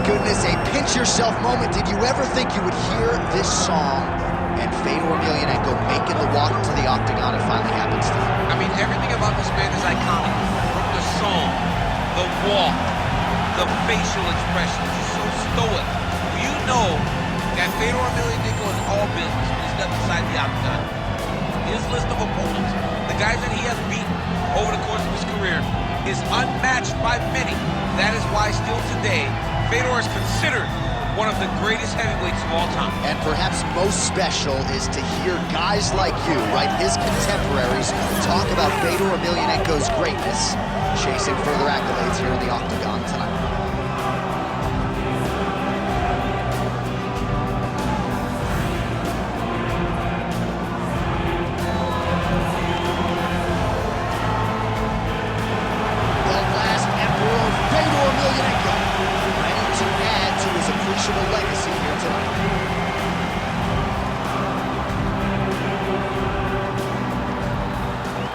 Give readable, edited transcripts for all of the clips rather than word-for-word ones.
goodness, a pinch yourself moment. Did you ever think you would hear this song and Fedor Emelianenko making the walk to the octagon? It finally happens to him. I mean, everything about this man is iconic. From the song, the walk, the facial expressions, he's so stoic. You know that Fedor Emelianenko is all business when he steps inside the octagon. His list of opponents, the guys that he has beaten over the course of his career, is unmatched by many. That is why still today, Fedor is considered one of the greatest heavyweights of all time. And perhaps most special is to hear guys like you, right, his contemporaries, talk about Fedor Emelianenko's greatness, chasing further accolades here in the octagon tonight. Legacy here tonight.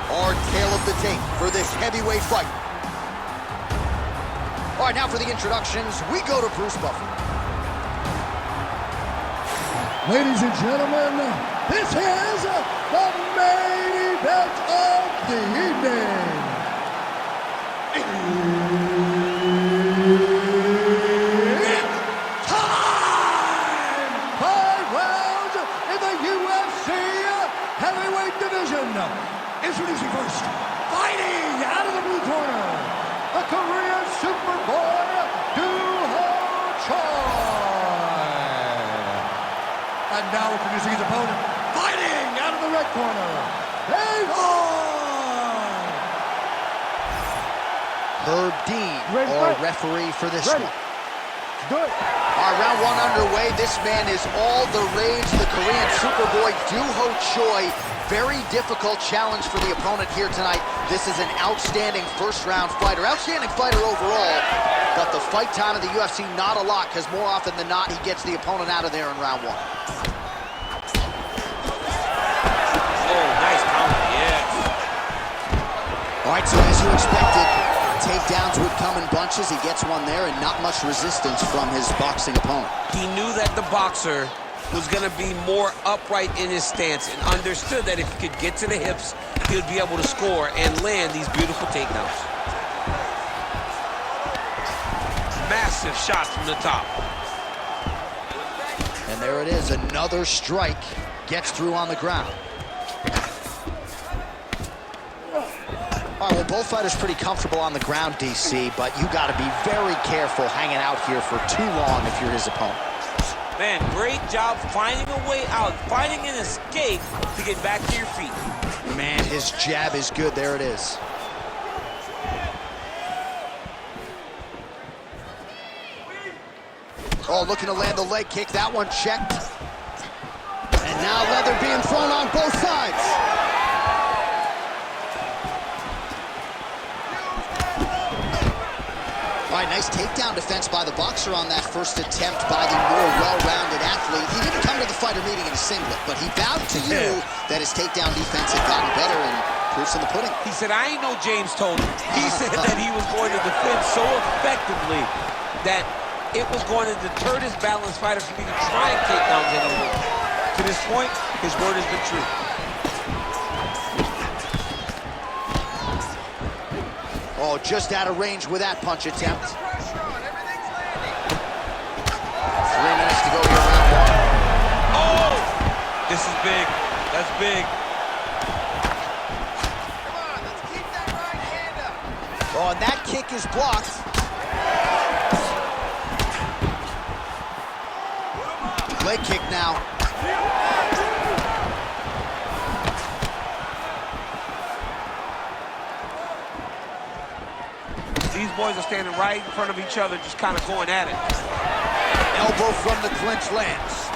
Our tale of the tape for this heavyweight fight. All right, now for the introductions, we go to Bruce Buffer. Ladies and gentlemen, this is the main event of the evening. Introducing first, fighting out of the blue corner, the Korean Superboy, Duho. And now introducing his opponent, fighting out of the red corner, Herb Dean, our referee for this one. Good. All right, round one underway. This man is all the rage, the Korean Superboy, Duho Choi. Very difficult challenge for the opponent here tonight. This is an outstanding first-round fighter, outstanding fighter overall, but the fight time of the UFC, not a lot, because more often than not, he gets the opponent out of there in round one. Oh, nice counter, yes. All right, so as you expected, takedowns would come in bunches. He gets one there, and not much resistance from his boxing opponent. He knew that the boxer was going to be more upright in his stance and understood that if he could get to the hips, he would be able to score and land these beautiful takedowns. Massive shots from the top. And there it is, another strike. Gets through on the ground. All right, well, both fighters pretty comfortable on the ground, DC, but you got to be very careful hanging out here for too long if you're his opponent. Man, great job finding a way out, finding an escape to get back to your feet. Man, his jab is good. There it is. Oh, looking to land the leg kick. That one checked. And now leather being thrown on both sides. All right, nice takedown defense by the boxer on that first attempt by the more well-rounded athlete. He didn't come to the fighter meeting in a singlet, but he vowed to you that his takedown defense had gotten better, and proof's in the pudding. He said, I ain't no James Tony. He said that he was going to defend so effectively that it was going to deter this balanced fighter from even trying takedowns anymore. To this point, his word has been true. Oh, just out of range with that punch attempt. 3 minutes to go here, round one. Oh! This is big. That's big. Come on, let's keep that right hand up. Oh, and that kick is blocked. Leg kick now. These boys are standing right in front of each other, just kind of going at it. Elbow from the clinch lands.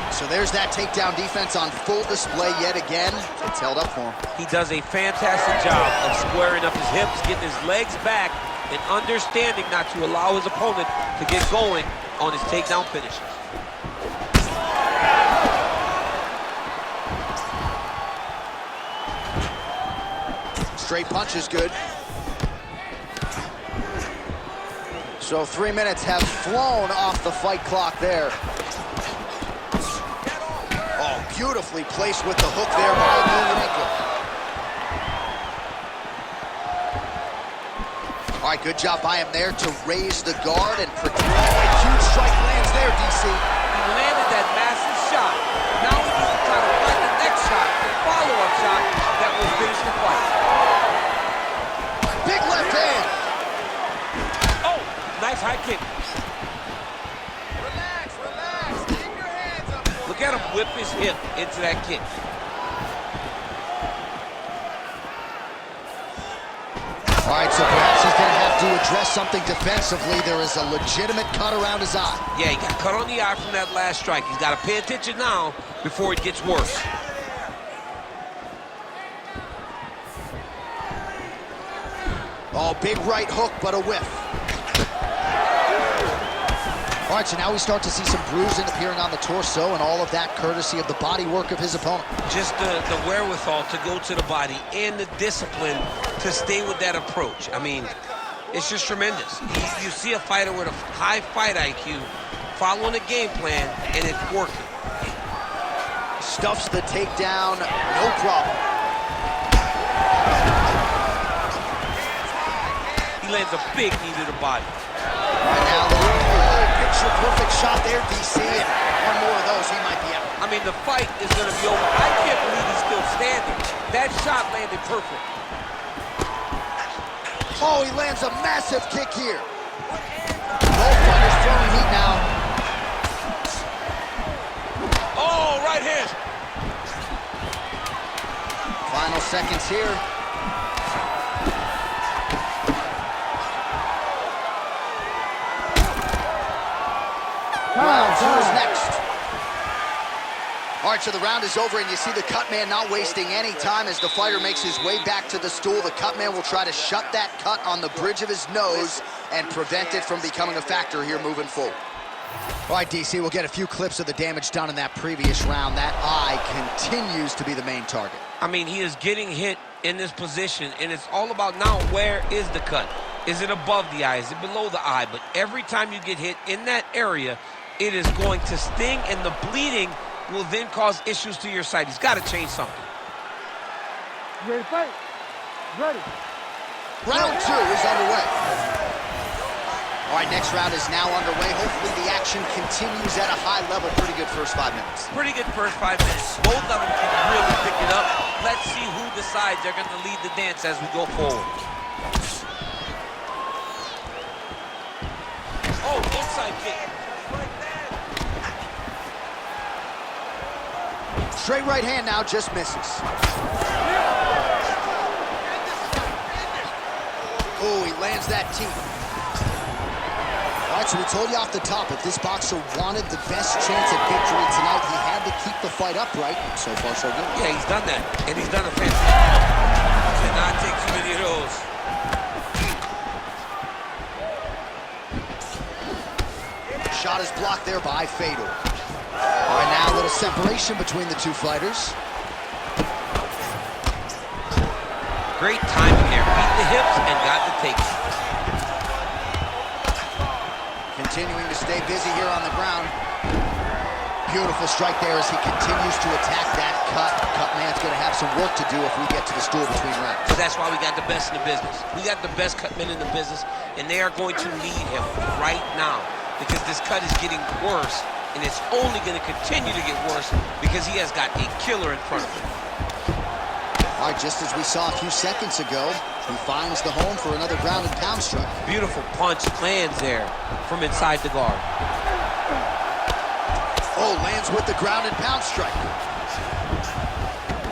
So there's that takedown defense on full display yet again. It's held up for him. He does a fantastic job of squaring up his hips, getting his legs back, and understanding not to allow his opponent to get going on his takedown finishes. Straight punch is good. So 3 minutes have flown off the fight clock there. Oh, beautifully placed with the hook there by Emelianenko. All right, good job by him there to raise the guard and protect. Oh, huge strike lands there, DC. He landed that massive shot. Now he needs to try to find the next shot, the follow-up shot that will finish the fight. Big left hand. Oh, nice high kick. Relax, relax. Keep your hands up. Look at him whip his hip into that kick. All right, so perhaps he's going to have to address something defensively. There is a legitimate cut around his eye. Yeah, he got cut on the eye from that last strike. He's got to pay attention now before it gets worse. Oh, big right hook, but a whiff. All right, so now we start to see some bruising appearing on the torso, and all of that courtesy of the body work of his opponent. Just the wherewithal to go to the body and the discipline to stay with that approach. I mean, it's just tremendous. You see a fighter with a high fight IQ following a game plan, and it's working. Stuffs the takedown, no problem. He lands a big knee to the body. Right now, the picture-perfect shot there, DC, and one more of those, he might be out. I mean, the fight is going to be over. I can't believe he's still standing. That shot landed perfect. Oh, he lands a massive kick here. Both fighters throwing heat now. Oh, right hand. Final seconds here. Round two is next. All right, so the round is over, and you see the cut man not wasting any time as the fighter makes his way back to the stool. The cut man will try to shut that cut on the bridge of his nose and prevent it from becoming a factor here moving forward. All right, DC, we'll get a few clips of the damage done in that previous round. That eye continues to be the main target. I mean, he is getting hit in this position, and it's all about now, where is the cut? Is it above the eye? Is it below the eye? But every time you get hit in that area, it is going to sting, and the bleeding will then cause issues to your sight. He's got to change something. Ready to fight? Ready. Round two is underway. All right, next round is now underway. Hopefully the action continues at a high level. Pretty good first 5 minutes. Pretty good first 5 minutes. Both of them can really pick it up. Let's see who decides they're going to lead the dance as we go forward. Oh, inside kick. Straight right hand now, just misses. Oh, he lands that teep. All right, so we told you off the top, if this boxer wanted the best chance at victory tonight, he had to keep the fight upright. So far, so good. Yeah, he's done that, and he's done a fantastic. Cannot take too many of those. Shot is blocked there by Fedor. All right, now a little separation between the two fighters. Great timing there. Beat the hips and got the takedown. Continuing to stay busy here on the ground. Beautiful strike there as he continues to attack that cut. Cut man's going to have some work to do if we get to the stool between rounds. So that's why we got the best in the business. We got the best cut men in the business, and they are going to need him right now because this cut is getting worse, and it's only going to continue to get worse because he has got a killer in front of him. All right, just as we saw a few seconds ago, he finds the home for another ground and pound strike. Beautiful punch lands there from inside the guard. Oh, lands with the ground and pound strike.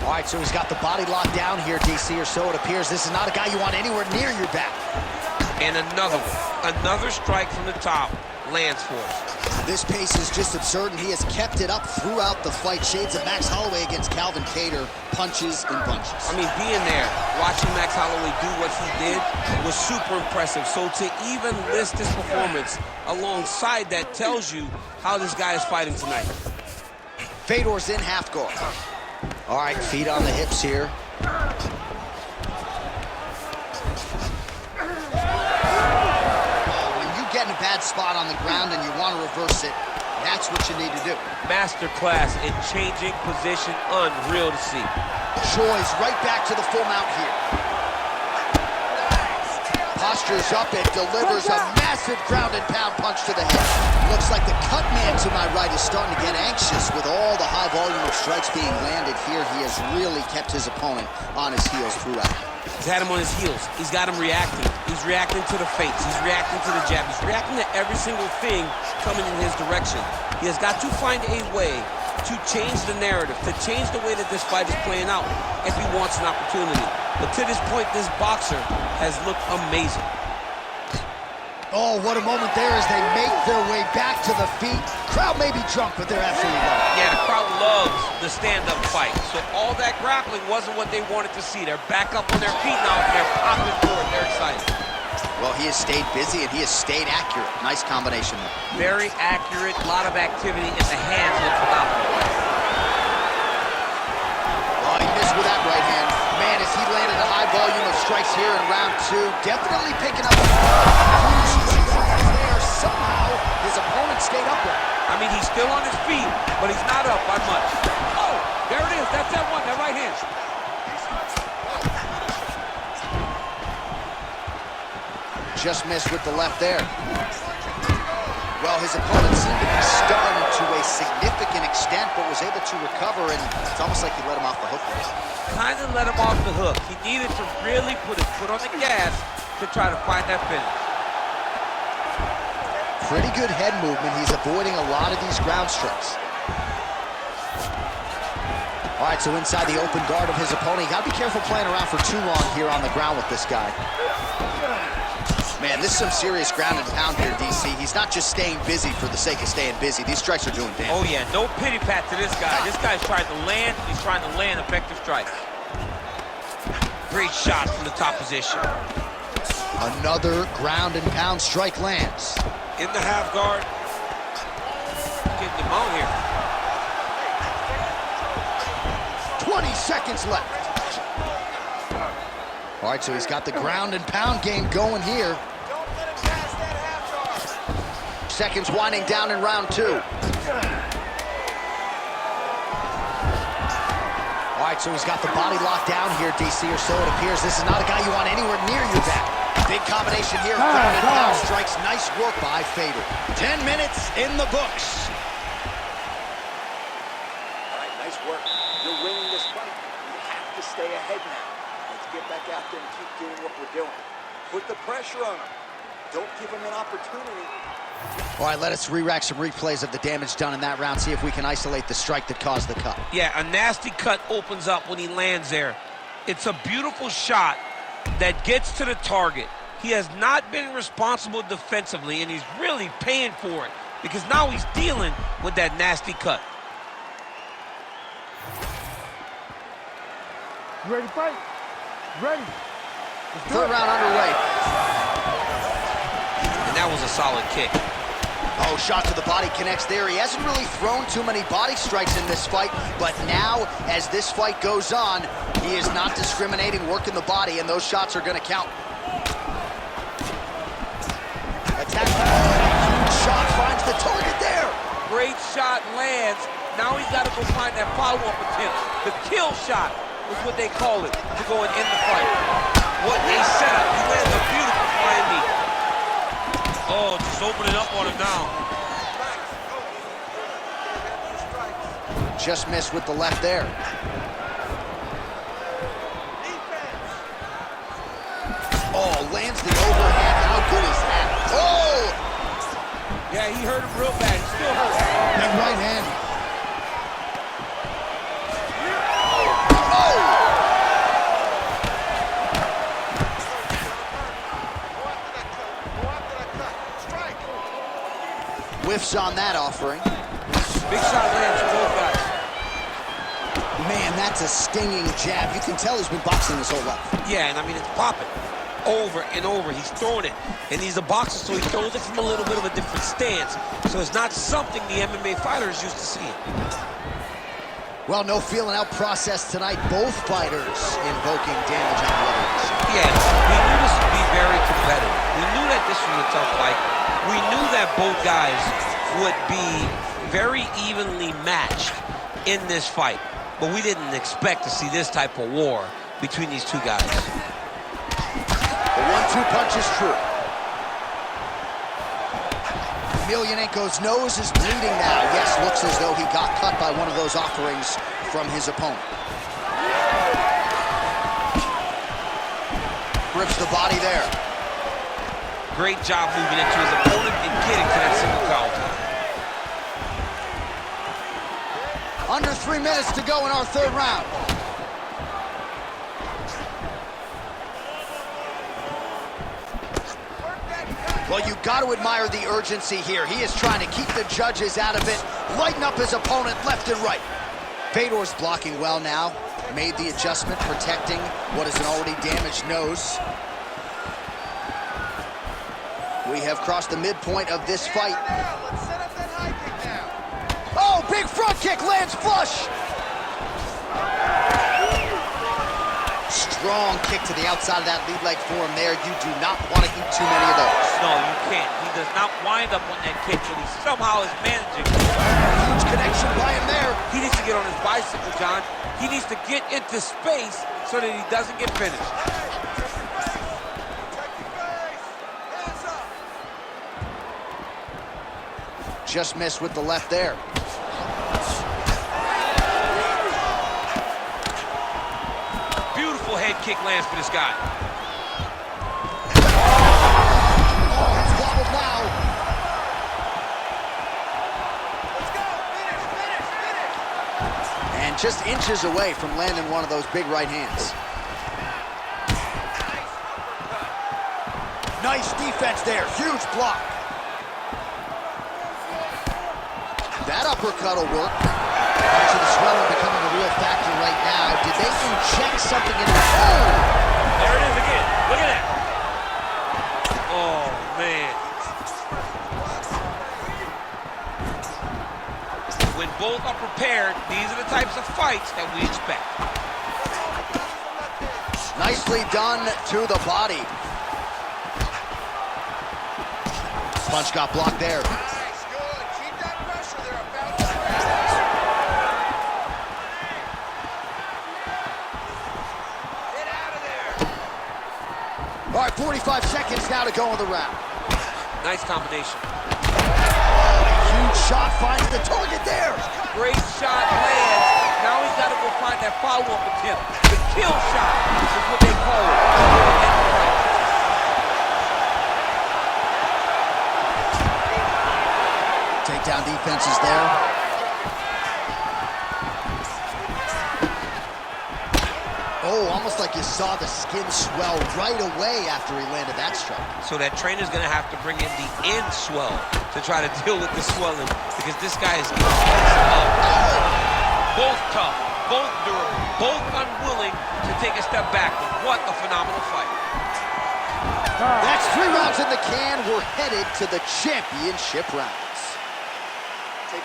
All right, so he's got the body locked down here, DC, or so it appears. This is not a guy you want anywhere near your back. And another one. Another strike from the top lands for us. This pace is just absurd, and he has kept it up throughout the fight. Shades of Max Holloway against Calvin Kattar, punches and bunches. I mean, being there, watching Max Holloway do what he did was super impressive. So to even list this performance alongside that tells you how this guy is fighting tonight. Fedor's in half guard. All right, feet on the hips here. When you get in bad spot on the ground and you want to reverse it, that's what you need to do. Masterclass in changing position, unreal to see. Choi's right back to the full mount here. Postures up and delivers a massive ground and pound punch to the head. Looks like the cut man to my right is starting to get anxious with all the high volume of strikes being landed here. He has really kept his opponent on his heels throughout. He's had him on his heels. He's got him reacting. He's reacting to the feints. He's reacting to the jab. He's reacting to every single thing coming in his direction. He has got to find a way to change the narrative, to change the way that this fight is playing out if he wants an opportunity. But to this point, this boxer has looked amazing. Oh, what a moment there as they make their way back to the feet. Crowd may be drunk, but they're absolutely loving it. Yeah, the crowd loves the stand-up fight. So all that grappling wasn't what they wanted to see. They're back up on their feet now, and they're popping forward. They're excited. Well, he has stayed busy, and he has stayed accurate. Nice combination there. Very accurate, a lot of activity, and the hands look phenomenal. Oh, he missed with that right hand. Man, as he landed a high volume of strikes here in round two, definitely picking up there. Somehow, his opponent stayed upright. I mean, he's still on his feet, but he's not up by much. Oh, there it is. That's that one, that right hand. Just missed with the left there. Well, his opponent seemed to be stunned to a significant extent, but was able to recover, and it's almost like he let him off the hook there. Kind of let him off the hook. He needed to really put his foot on the gas to try to find that finish. Pretty good head movement. He's avoiding a lot of these ground strikes. All right, so inside the open guard of his opponent. You got to be careful playing around for too long here on the ground with this guy. Man, this is some serious ground and pound here, DC. He's not just staying busy for the sake of staying busy. These strikes are doing damage. Oh, yeah, no pity pat to this guy. This guy's trying to land. He's trying to land effective strikes. Great shot from the top position. Another ground and pound strike lands. In the half guard. Getting him on here. 20 seconds left. All right, so he's got the ground and pound game going here. Seconds winding down in round two. All right, so he's got the body locked down here, DC, or so it appears. This is not a guy you want anywhere near your back. Big combination here, ground and pound strikes. Nice work by Fader. 10 minutes in the books. All right, nice work. You're winning this fight. You have to stay ahead now. Let's get back out there and keep doing what we're doing. Put the pressure on him. Don't give him an opportunity. All right, let us re-rack some replays of the damage done in that round, see if we can isolate the strike that caused the cut. Yeah, a nasty cut opens up when he lands there. It's a beautiful shot that gets to the target. He has not been responsible defensively, and he's really paying for it because now he's dealing with that nasty cut. You ready to fight? Ready. Third round underway. And that was a solid kick. Oh, shot to the body connects there. He hasn't really thrown too many body strikes in this fight, but now, as this fight goes on, he is not discriminating, working the body, and those shots are going to count. Attack. Huge shot finds the target there. Great shot lands. Now he's got to go find that follow-up attempt. The kill shot is what they call it to go and end the fight. What a setup. He lands a beautiful flying knee. Oh, just opening up on him now. Just missed with the left there. Oh, lands the overhand. How good is that? Oh! Yeah, he hurt him real bad. He still hurt. Big right hand. Whiffs on that offering. Big shot lands for both guys. Man, that's a stinging jab. You can tell he's been boxing his whole life. Yeah, and I mean, it's popping over and over. He's throwing it, and he's a boxer, so he throws it from a little bit of a different stance. So it's not something the MMA fighter is used to seeing. Well, no feeling out process tonight. Both fighters invoking damage on the other. Yeah, we knew this would be very competitive. We knew that this was a tough fight. We knew that both guys would be very evenly matched in this fight, but we didn't expect to see this type of war between these two guys. The 1-2 punch is true. Emelianenko's nose is bleeding now. Yes, looks as though he got cut by one of those offerings from his opponent. Grips the body there. Great job moving into his opponent and getting to that single counter. Under 3 minutes to go in our third round. Well, you got to admire the urgency here. He is trying to keep the judges out of it, lighten up his opponent left and right. Fedor's blocking well now. Made the adjustment, protecting what is an already damaged nose. We have crossed the midpoint of this fight. Let's set up that high kick now. Oh, big front kick lands flush. Strong kick to the outside of that lead leg form there. You do not want to eat too many of those. No, you can't. He does not wind up on that kick, but he somehow is managing. Huge connection by him there. He needs to get on his bicycle, John. He needs to get into space so that he doesn't get finished. Just missed with the left there. Beautiful head kick lands for this guy. Oh, it's wobbled now. Let's go. Finish, finish, finish. And just inches away from landing one of those big right hands. Nice defense there. Huge block. That uppercut will work. So the swelling becoming a real factor right now. Did they inject something in his food? There it is again. Look at that. Oh, man. When both are prepared, these are the types of fights that we expect. Nicely done to the body. Punch got blocked there. Nice, good. Keep that pressure. They're about to crash. Get out of there. All right, 45 seconds now to go in the round. Nice combination. Huge shot finds the target there. Great shot lands. Now he's got to go find that follow-up attempt. The kill shot is what they call it. Takedown defense is there. Oh, almost like you saw the skin swell right away after he landed that strike. So that trainer's going to have to bring in the end swell to try to deal with the swelling, because this guy is both tough, both durable, both unwilling to take a step back. What a phenomenal fight. That's 3 rounds in the can. We're headed to the championship rounds.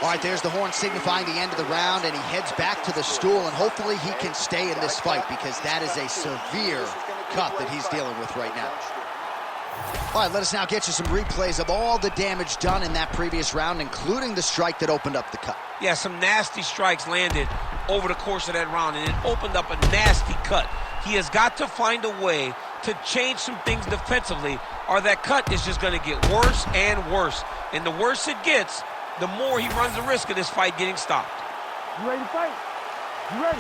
All right, there's the horn signifying the end of the round, and he heads back to the stool, and hopefully he can stay in this fight, because that is a severe cut that he's dealing with right now. All right, let us now get you some replays of all the damage done in that previous round, including the strike that opened up the cut. Yeah, some nasty strikes landed over the course of that round, and it opened up a nasty cut. He has got to find a way to change some things defensively, or that cut is just going to get worse and worse. And the worse it gets, the more he runs the risk of this fight getting stopped. You ready to fight? You ready?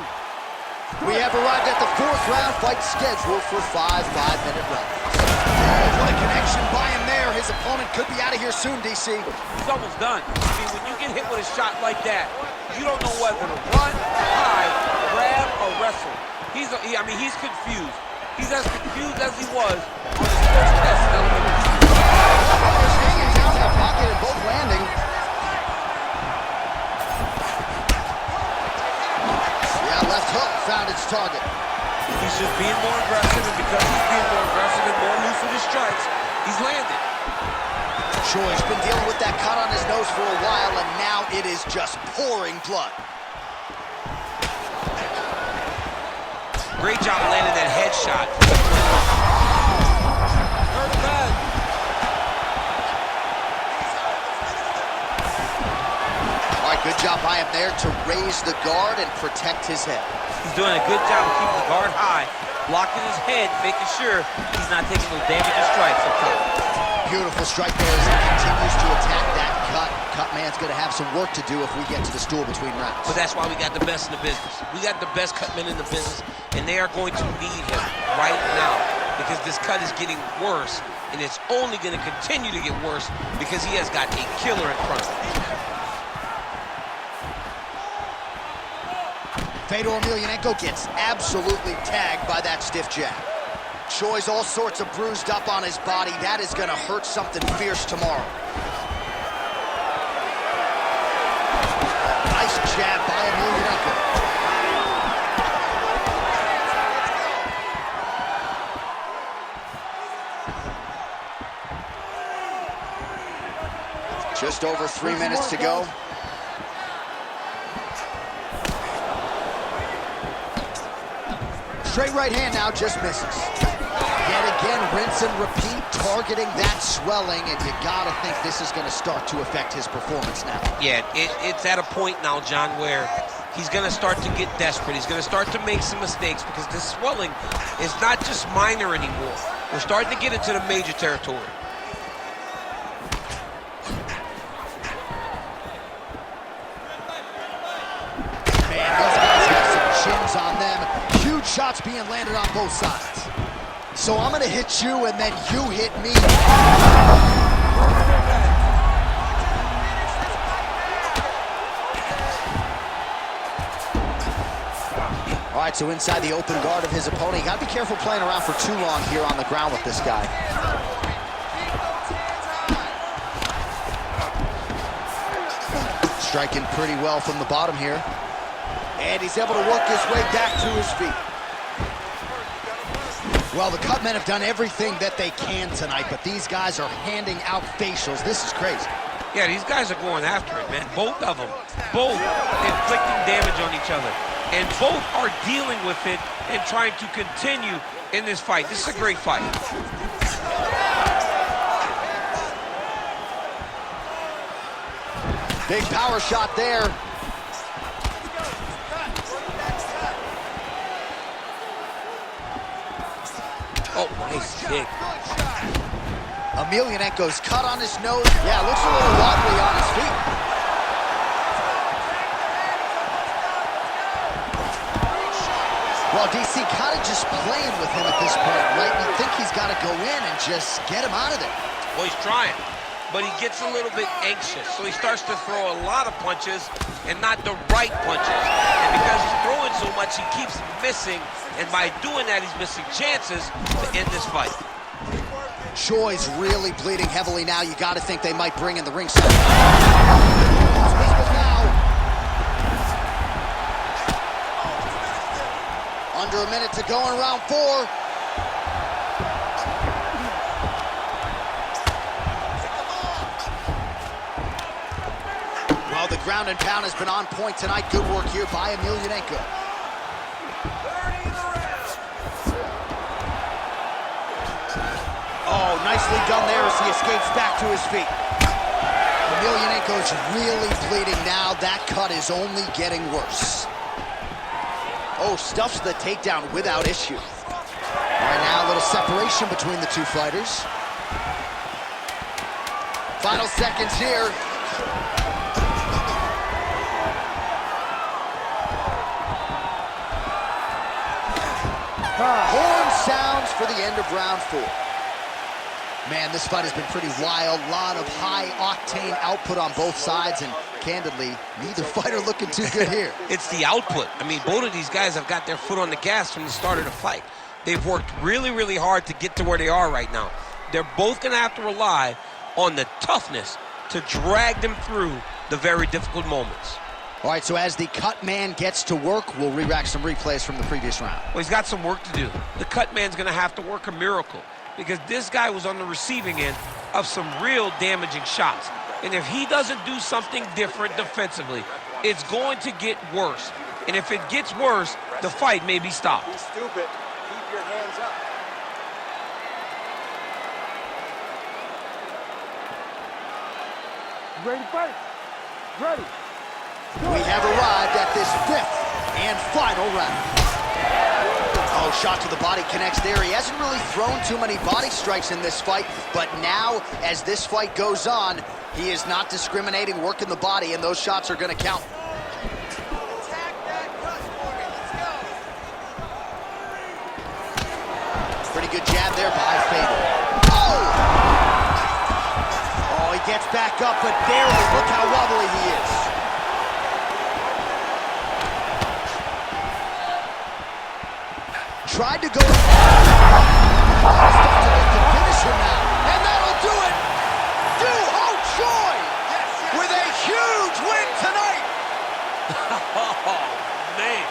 We have arrived at the 4th round, fight scheduled for 5 5-minute rounds. Oh, what a connection by him there. His opponent could be out of here soon, DC. He's almost done. I mean, when you get hit with a shot like that, you don't know whether to run, hide, grab, or wrestle. He's confused. He's as confused as he was on his first test element. Just hanging down that pocket and both landing. Left hook found its target. He's just being more aggressive, and because he's being more aggressive and more loose with his strikes, he's landed. Choi's been dealing with that cut on his nose for a while, and now it is just pouring blood. Great job landing that headshot. Hurt bad. right, good job by him there to raise the guard and protect his head. He's doing a good job of keeping the guard high, blocking his head, making sure he's not taking those damaging strikes up top. Beautiful strike there as he continues to attack that cut. Cut man's going to have some work to do if we get to the stool between rounds. But that's why we got the best in the business. We got the best cut men in the business, and they are going to need him right now because this cut is getting worse, and it's only going to continue to get worse because he has got a killer in front of him. Fedor Emelianenko gets absolutely tagged by that stiff jab. Choi's all sorts of bruised up on his body. That is going to hurt something fierce tomorrow. Nice jab by Emelianenko. Just over 3 minutes to go. Straight right hand now, just misses. Yet again, rinse and repeat, targeting that swelling, and you gotta think this is gonna start to affect his performance now. Yeah, it's at a point now, John, where he's gonna start to get desperate. He's gonna start to make some mistakes because this swelling is not just minor anymore. We're starting to get into the major territory. Man, these guys have some chins on them. Huge shots being landed on both sides. So I'm gonna hit you and then you hit me. All right, so inside the open guard of his opponent. You gotta be careful playing around for too long here on the ground with this guy. Striking pretty well from the bottom here. And he's able to work his way back to his feet. Well, the cut men have done everything that they can tonight, but these guys are handing out facials. This is crazy. Yeah, these guys are going after it, man. Both of them. Both inflicting damage on each other. And both are dealing with it and trying to continue in this fight. This is a great fight. Big power shot there. Oh, nice kick. Emelianenko's cut on his nose. Yeah, looks a little wobbly on his feet. Well, DC kind of just playing with him at this point, right? You think he's got to go in and just get him out of there. Well, he's trying, but he gets a little bit anxious, so he starts to throw a lot of punches and not the right punches. And because he's throwing so much, he keeps missing, and by doing that, he's missing chances to end this fight. Choi's really bleeding heavily now. You got to think they might bring in the ringside. Under a minute to go in round 4. Well, the ground and pound has been on point tonight. Good work here by Emelianenko. Oh, nicely done there as he escapes back to his feet. Emelianenko's really bleeding now. That cut is only getting worse. Oh, stuffs the takedown without issue. All right, now a little separation between the two fighters. Final seconds here. Horn sounds for the end of round 4. Man, this fight has been pretty wild. A lot of high-octane output on both sides, and candidly, neither fighter looking too good here. It's the output. I mean, both of these guys have got their foot on the gas from the start of the fight. They've worked really, really hard to get to where they are right now. They're both going to have to rely on the toughness to drag them through the very difficult moments. All right, so as the cut man gets to work, we'll re-rack some replays from the previous round. Well, he's got some work to do. The cut man's going to have to work a miracle, because this guy was on the receiving end of some real damaging shots. And if he doesn't do something different defensively, it's going to get worse. And if it gets worse, the fight may be stopped. Be stupid. Keep your hands up. Ready to fight? Ready. We have arrived at this fifth and final round. Oh, shot to the body connects there. He hasn't really thrown too many body strikes in this fight, but now, as this fight goes on, he is not discriminating, working the body, and those shots are going to count. Attack that cut for me. Let's go. Pretty good jab there by Fatal. Oh! Oh, he gets back up, but barely. Look how wobbly he is. Tried to go. To finish him now. And that'll do it. Duho Choi with a huge win tonight. Oh, man.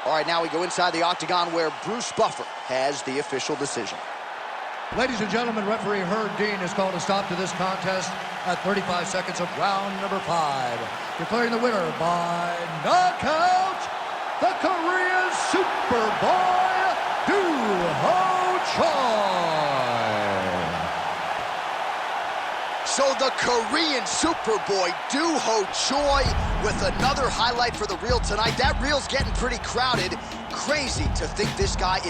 All right, now we go inside the octagon where Bruce Buffer has the official decision. Ladies and gentlemen, referee Herb Dean has called a stop to this contest at 35 seconds of round number 5. Declaring the winner by knockout, the Korean Superboy, Duho Choi. So the Korean Superboy, Duho Choi, with another highlight for the reel tonight. That reel's getting pretty crowded. Crazy to think this guy is